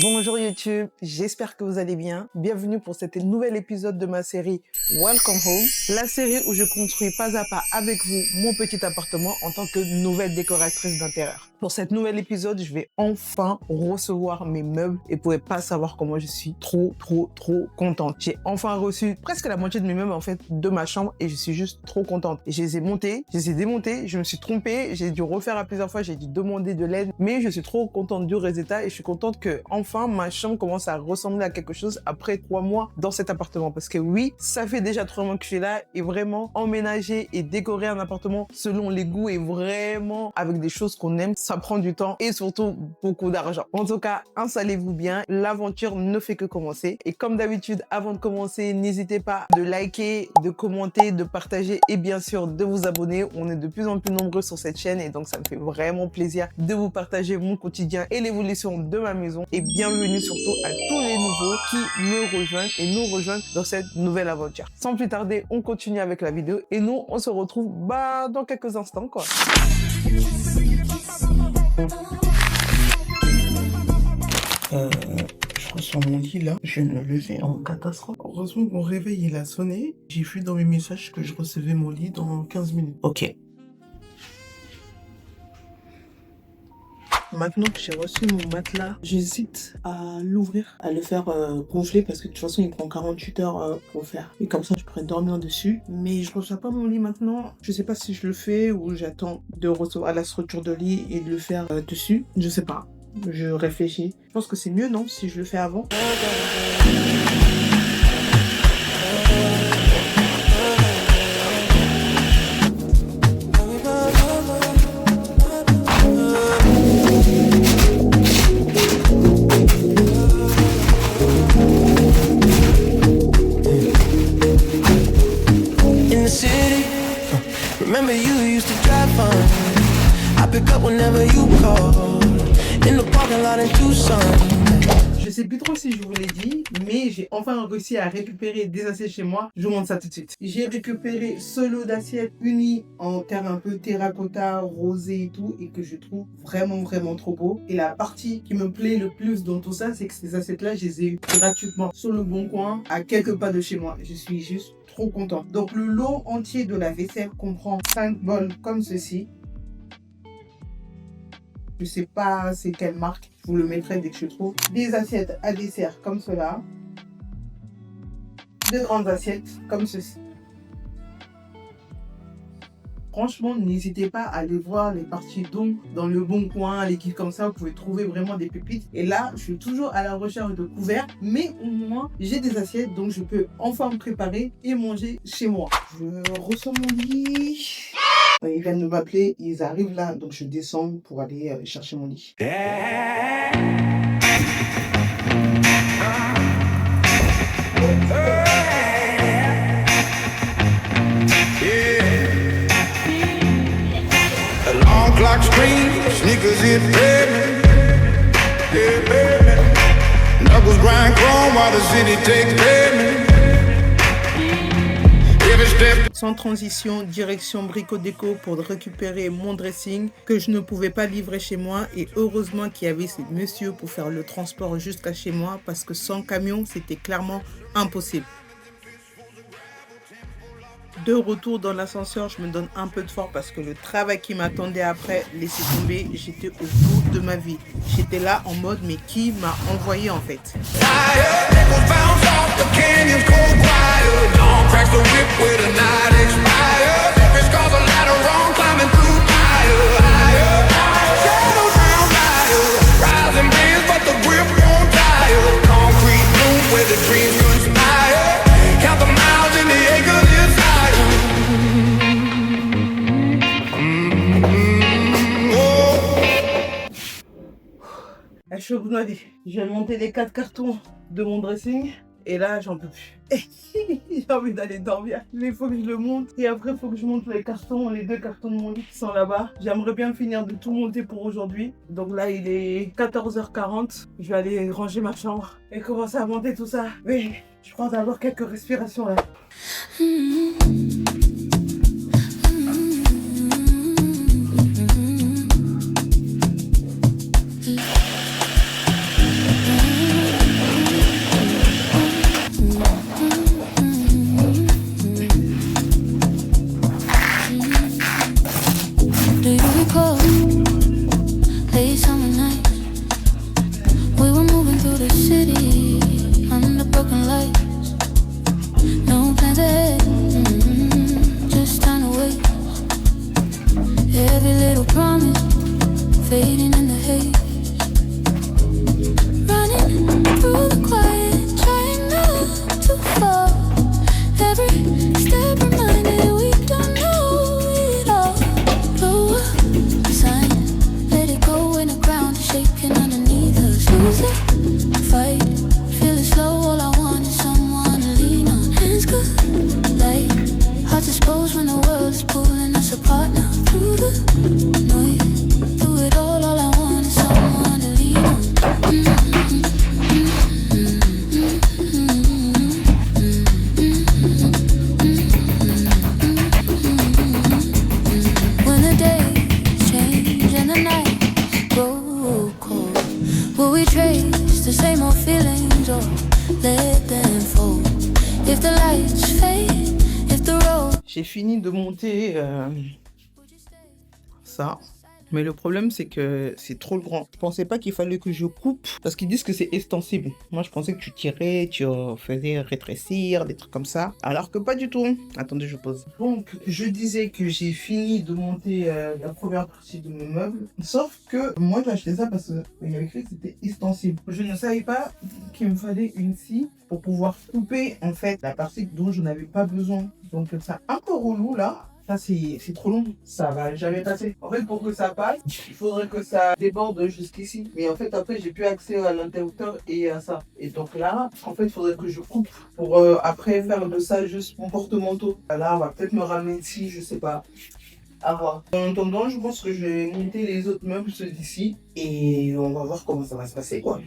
Bonjour YouTube, j'espère que vous allez bien. Bienvenue pour cet nouvel épisode de ma série Welcome Home, la série où je construis pas à pas avec vous mon petit appartement en tant que nouvelle décoratrice d'intérieur. Pour cet nouvel épisode, je vais enfin recevoir mes meubles et vous pouvez pas savoir comment je suis trop contente. J'ai enfin reçu presque la moitié de mes meubles en fait de ma chambre et je suis juste trop contente. Et je les ai montés, je les ai démontés, je me suis trompée, j'ai dû refaire à plusieurs fois, j'ai dû demander de l'aide, mais je suis trop contente du résultat et je suis contente que enfin ma chambre commence à ressembler à quelque chose après 3 mois dans cet appartement. Parce que oui, ça fait déjà 3 mois que je suis là et vraiment emménager et décorer un appartement selon les goûts et vraiment avec des choses qu'on aime, ça prend du temps et surtout beaucoup d'argent. En tout cas, installez-vous bien, l'aventure ne fait que commencer. Et comme d'habitude, avant de commencer, n'hésitez pas de liker, de commenter, de partager et bien sûr de vous abonner. On est de plus en plus nombreux sur cette chaîne et donc ça me fait vraiment plaisir de vous partager mon quotidien et l'évolution de ma maison. Et bienvenue surtout à tous les nouveaux qui me rejoignent et nous rejoignent dans cette nouvelle aventure. Sans plus tarder, on continue avec la vidéo et nous, on se retrouve dans quelques instants quoi. Je reçois mon lit là, je viens de me lever en catastrophe. Heureusement que mon réveil il a sonné. J'ai vu dans mes messages que je recevais mon lit dans 15 minutes. Ok. Maintenant que j'ai reçu mon matelas, j'hésite à l'ouvrir, à le faire gonfler parce que de toute façon il prend 48 heures pour faire. Et comme ça je pourrais dormir dessus. Mais je reçois pas mon lit maintenant. Je sais pas si je le fais ou j'attends de recevoir la structure de lit et de le faire dessus. Je sais pas. Je réfléchis. Je pense que c'est mieux non si je le fais avant. Remember you used to drive fun. I pick up whenever you call. In the parking lot in Tucson. Je sais plus trop si je vous l'ai dit, mais j'ai enfin réussi à récupérer des assiettes chez moi. Je vous montre ça tout de suite. J'ai récupéré ce lot d'assiettes unies en terre un peu terracotta, rosé et tout, et que je trouve vraiment trop beau. Et la partie qui me plaît le plus dans tout ça, c'est que ces assiettes-là, je les ai eues gratuitement sur le Bon Coin, à quelques pas de chez moi. Je suis juste trop contente. Donc le lot entier de la vaisselle comprend 5 bols comme ceci. Je sais pas c'est quelle marque, je vous le mettrai dès que je trouve. Des assiettes à dessert comme cela. 2 grandes assiettes comme ceci. Franchement, n'hésitez pas à aller voir les parties dons dans le Bon Coin, les kits comme ça, vous pouvez trouver vraiment des pépites. Et là, je suis toujours à la recherche de couverts, mais au moins, j'ai des assiettes, donc je peux enfin me préparer et manger chez moi. Je reçois mon lit. Ils viennent de m'appeler, ils arrivent là, donc je descends pour aller chercher mon lit. Clock screams, sneakers hit pavement. Yeah, baby. Knuckles grind chrome while the city takes pavement. Every step. Sans transition, direction Brico Déco pour récupérer mon dressing que je ne pouvais pas livrer chez moi. Et heureusement qu'il y avait ces messieurs pour faire le transport jusqu'à chez moi parce que sans camion, c'était clairement impossible. De retour dans l'ascenseur, je me donne un peu de force parce que le travail qui m'attendait après, laissez tomber, j'étais au bout de ma vie. J'étais là en mode, mais qui m'a envoyé en fait? Je suis au bout de ma vie. Je viens de monter les 4 cartons de mon dressing et là j'en peux plus. J'ai envie d'aller dormir. Il faut que je le monte et après il faut que je monte les 2 cartons de mon lit qui sont là-bas. J'aimerais bien finir de tout monter pour aujourd'hui. Donc là il est 14h40. Je vais aller ranger ma chambre et commencer à monter tout ça. Mais je prends d'abord quelques respirations là. city under broken lights. No plans ahead, just time to wait. Every little promise fading in the haze. Running through the quiet, trying not to fall. Every step reminded we don't know it all. Blow up the sign, let it go when the ground is shaking underneath us. Lose the fight, feel it slow. All I want is someone to lean on. Hands collide, hard to expose when the world is pulling us apart now. Through the noise, through it all I want is someone to lean on. When the days change and the nights grow cold, will we trace the same old feelings or let them fold? If the lights fade, if the road. J'ai fini de monter ça. Mais le problème, c'est que c'est trop grand. Je pensais pas qu'il fallait que je coupe parce qu'ils disent que c'est extensible. Moi, je pensais que tu tirais, tu faisais rétrécir, des trucs comme ça. Alors que pas du tout. Attendez, je pose. Donc, je disais que j'ai fini de monter la première partie de mon meuble. Sauf que moi, j'ai acheté ça parce qu'il y avait écrit que c'était extensible. Je ne savais pas qu'il me fallait une scie pour pouvoir couper, en fait, la partie dont je n'avais pas besoin. Donc, c'est un peu relou, là. Ça, c'est trop long. Ça va jamais passer. En fait, pour que ça passe, il faudrait que ça déborde jusqu'ici. Mais en fait, après, j'ai plus accès à l'interrupteur et à ça. Et donc là, en fait, il faudrait que je coupe pour après faire de ça juste mon porte-manteau. Là, on va peut-être me ramener ici, je sais pas. À voir. En attendant, je pense que je vais monter les autres meubles, ceux d'ici. Et on va voir comment ça va se passer, quoi.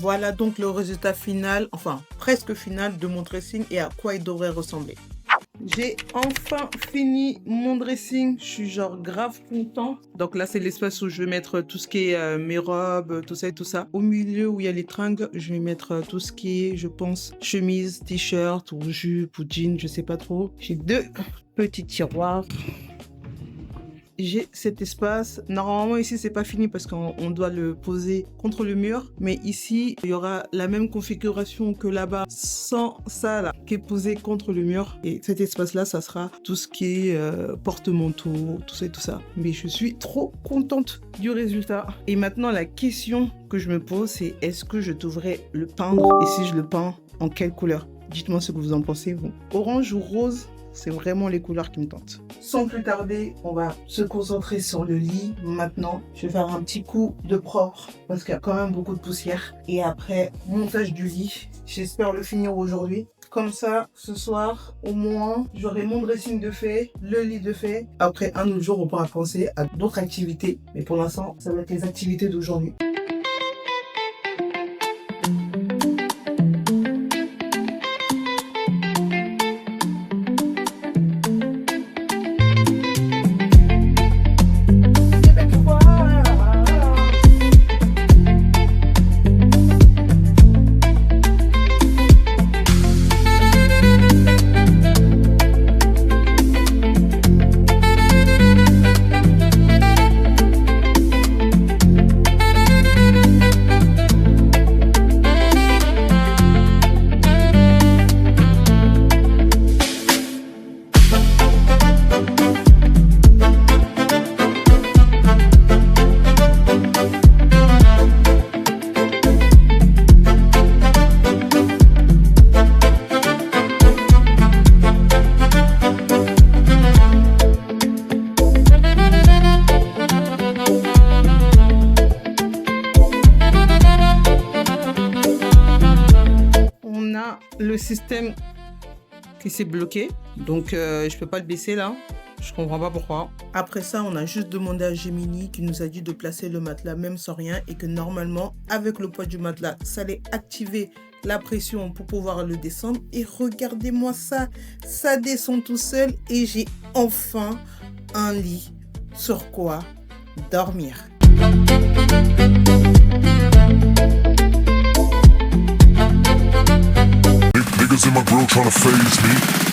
Voilà donc le résultat final, enfin presque final de mon dressing et à quoi il devrait ressembler. J'ai enfin fini mon dressing, je suis genre grave content. Donc là c'est l'espace où je vais mettre tout ce qui est mes robes, tout ça et tout ça. Au milieu où il y a les tringles, je vais mettre tout ce qui est, je pense, chemise, t-shirt ou jupe ou jean, je sais pas trop. J'ai deux petits tiroirs. J'ai cet espace. Normalement, ici, c'est pas fini parce qu'on doit le poser contre le mur. Mais ici, il y aura la même configuration que là-bas, sans ça, là, qui est posé contre le mur. Et cet espace-là, ça sera tout ce qui est porte-manteau, tout ça et tout ça. Mais je suis trop contente du résultat. Et maintenant, la question que je me pose, c'est est-ce que je devrais le peindre? Et si je le peins, en quelle couleur? Dites-moi ce que vous en pensez, vous. Orange ou rose? C'est vraiment les couleurs qui me tentent. Sans plus tarder, on va se concentrer sur le lit. Maintenant, je vais faire un petit coup de propre parce qu'il y a quand même beaucoup de poussière. Et après, montage du lit. J'espère le finir aujourd'hui. Comme ça, ce soir, au moins, j'aurai mon dressing de fait, le lit de fait. Après, un autre jour, on pourra penser à d'autres activités. Mais pour l'instant, ça va être les activités d'aujourd'hui. le système qui s'est bloqué. Donc, je peux pas le baisser là. Je comprends pas pourquoi. Après ça, on a juste demandé à Gemini qui nous a dit de placer le matelas même sans rien et que normalement, avec le poids du matelas, ça allait activer la pression pour pouvoir le descendre. Et regardez-moi ça, ça descend tout seul et j'ai enfin un lit sur quoi dormir. Niggas in my grill tryna phase me.